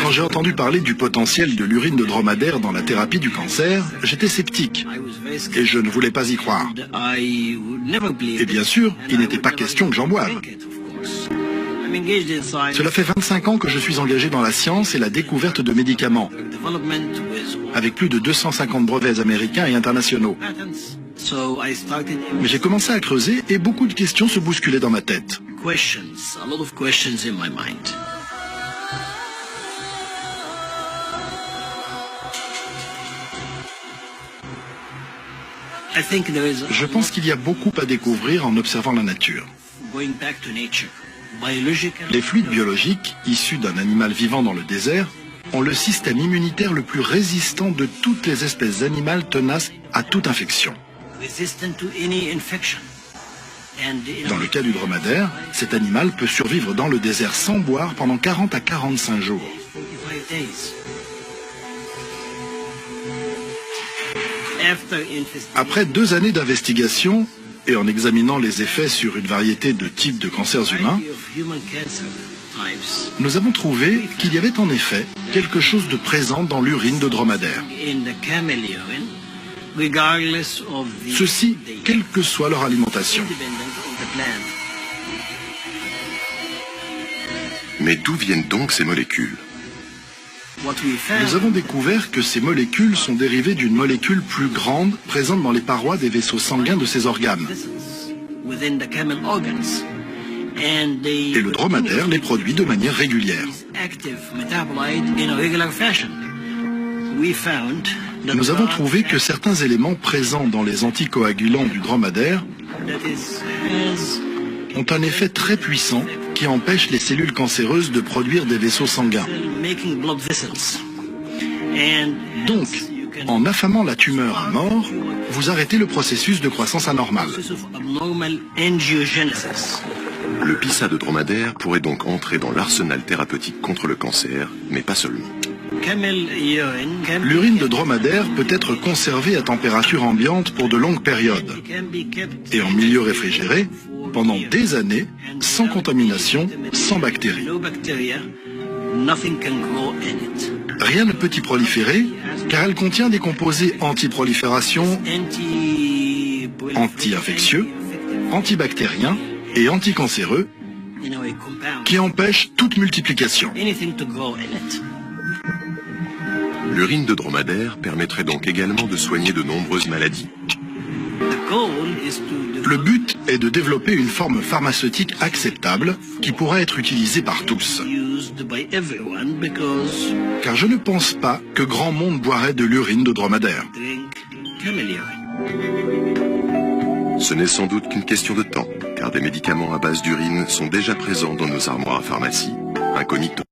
Quand j'ai entendu parler du potentiel de l'urine de dromadaire dans la thérapie du cancer, j'étais sceptique et je ne voulais pas y croire. Et bien sûr, il n'était pas question que j'en boive. Cela fait 25 ans que je suis engagé dans la science et la découverte de médicaments, avec plus de 250 brevets américains et internationaux. Mais j'ai commencé à creuser et beaucoup de questions se bousculaient dans ma tête. Je pense qu'il y a beaucoup à découvrir en observant la nature. Les fluides biologiques, issus d'un animal vivant dans le désert, ont le système immunitaire le plus résistant de toutes les espèces animales tenaces à toute infection. Dans le cas du dromadaire, cet animal peut survivre dans le désert sans boire pendant 40 à 45 jours. Après 2 années d'investigation, et en examinant les effets sur une variété de types de cancers humains, nous avons trouvé qu'il y avait en effet quelque chose de présent dans l'urine de dromadaire. Ceci, quelle que soit leur alimentation. Mais d'où viennent donc ces molécules? Nous avons découvert que ces molécules sont dérivées d'une molécule plus grande présente dans les parois des vaisseaux sanguins de ces organes. Et le dromadaire les produit de manière régulière. Nous avons trouvé que certains éléments présents dans les anticoagulants du dromadaire ont un effet très puissant qui empêche les cellules cancéreuses de produire des vaisseaux sanguins. Donc, en affamant la tumeur à mort, vous arrêtez le processus de croissance anormale. Le pissa de dromadaire pourrait donc entrer dans l'arsenal thérapeutique contre le cancer, mais pas seulement. L'urine de dromadaire peut être conservée à température ambiante pour de longues périodes et en milieu réfrigéré pendant des années, sans contamination, sans bactéries. Rien ne peut y proliférer car elle contient des composés anti-prolifération, anti-infectieux, antibactériens et anticancéreux qui empêchent toute multiplication. L'urine de dromadaire permettrait donc également de soigner de nombreuses maladies. Le but est de développer une forme pharmaceutique acceptable qui pourra être utilisée par tous. Car je ne pense pas que grand monde boirait de l'urine de dromadaire. Ce n'est sans doute qu'une question de temps, car des médicaments à base d'urine sont déjà présents dans nos armoires à pharmacie, incognito.